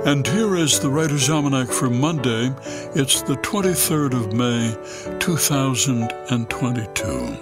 And here is the Writer's Almanac for Monday. It's the 23rd of May, 2022.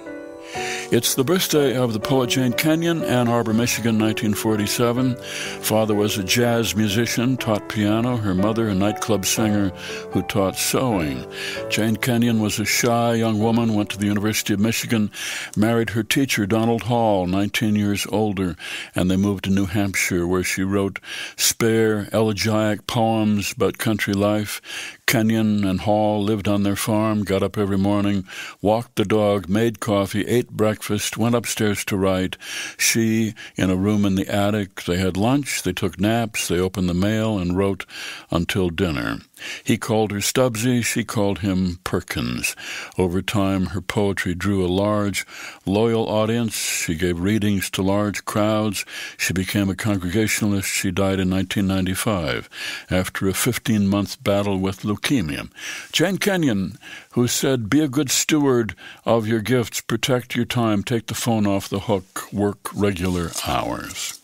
It's the birthday of the poet Jane Kenyon, Ann Arbor, Michigan, 1947. Father was a jazz musician, taught piano. Her mother, a nightclub singer who taught sewing. Jane Kenyon was a shy young woman, went to the University of Michigan, married her teacher, Donald Hall, 19 years older, and they moved to New Hampshire, where she wrote spare, elegiac poems about country life. Kenyon and Hall lived on their farm, got up every morning, walked the dog, made coffee, ate breakfast, went upstairs to write. She, in a room in the attic, they had lunch, they took naps, they opened the mail and wrote until dinner. He called her Stubbsy, she called him Perkins. Over time, her poetry drew a large, loyal audience. She gave readings to large crowds. She became a Congregationalist. She died in 1995 after a 15-month battle with leukemia. Jane Kenyon, who said, "Be a good steward of your gifts, protect your time, take the phone off the hook, work regular hours."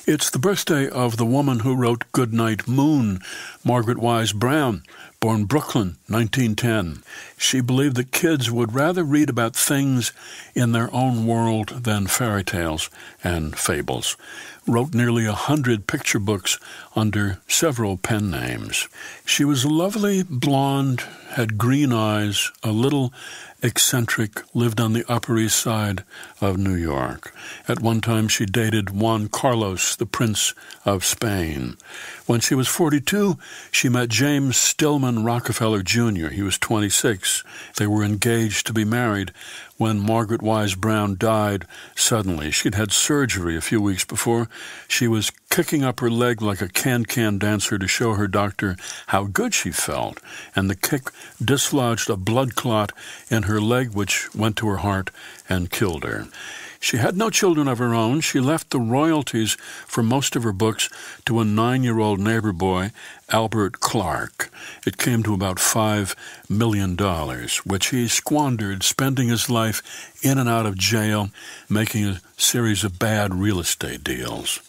It's the birthday of the woman who wrote Goodnight Moon, Margaret Wise Brown, born Brooklyn, 1910. She believed that kids would rather read about things in their own world than fairy tales and fables. Wrote nearly 100 picture books under several pen names. She was a lovely blonde, had green eyes, a little eccentric, lived on the Upper East Side of New York. At one time, she dated Juan Carlos, the Prince of Spain. When she was 42, she met James Stillman Rockefeller Jr. He was 26. They were engaged to be married when Margaret Wise Brown died suddenly. She'd had surgery a few weeks before. She was kicking up her leg like a can-can dancer to show her doctor how good she felt, and the kick dislodged a blood clot in her leg, which went to her heart and killed her. She had no children of her own. She left the royalties for most of her books to a 9-year-old neighbor boy, Albert Clark. It came to about $5 million, which he squandered, spending his life in and out of jail, making a series of bad real estate deals.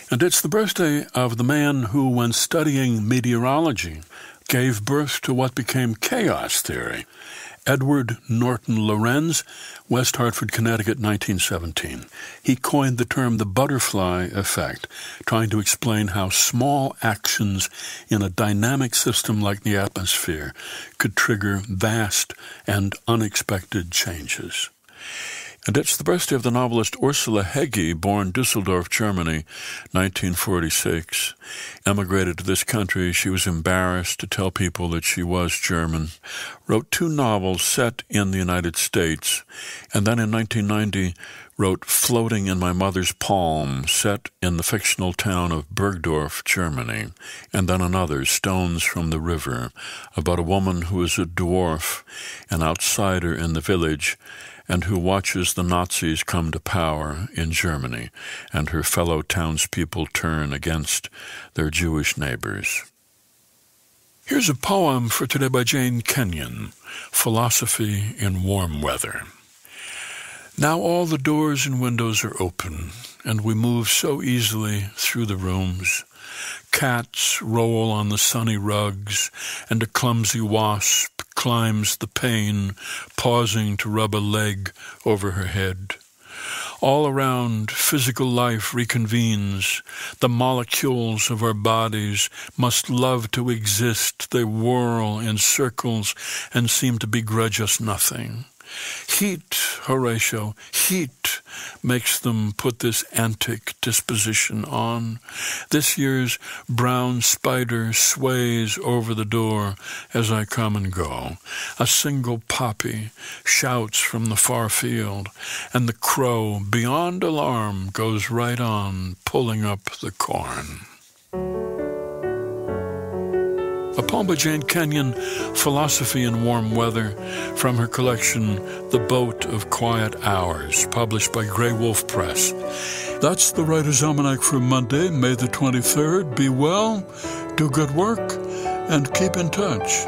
And it's the birthday of the man who, when studying meteorology, gave birth to what became chaos theory. Edward Norton Lorenz, West Hartford, Connecticut, 1917. He coined the term the butterfly effect, trying to explain how small actions in a dynamic system like the atmosphere could trigger vast and unexpected changes. And it's the birthday of the novelist Ursula Hegge, born Dusseldorf, Germany, 1946. Emigrated to this country. She was embarrassed to tell people that she was German. Wrote 2 novels set in the United States. And then in 1990, wrote Floating in My Mother's Palm, set in the fictional town of Bergdorf, Germany. And then another, Stones from the River, about a woman who is a dwarf, an outsider in the village, and who watches the Nazis come to power in Germany, and her fellow townspeople turn against their Jewish neighbors. Here's a poem for today by Jane Kenyon, Philosophy in Warm Weather. Now all the doors and windows are open, and we move so easily through the rooms. Cats roll on the sunny rugs, and a clumsy wasp climbs the pane, pausing to rub a leg over her head. All around, physical life reconvenes. The molecules of our bodies must love to exist. They whirl in circles and seem to begrudge us nothing. Heat, Horatio, heat makes them put this antic disposition on. This year's brown spider sways over the door as I come and go. A single poppy shouts from the far field, and the crow, beyond alarm, goes right on, pulling up the corn. A poem by Jane Kenyon, Philosophy in Warm Weather, from her collection The Boat of Quiet Hours, published by Grey Wolf Press. That's the Writer's Almanac for Monday, May the 23rd. Be well, do good work, and keep in touch.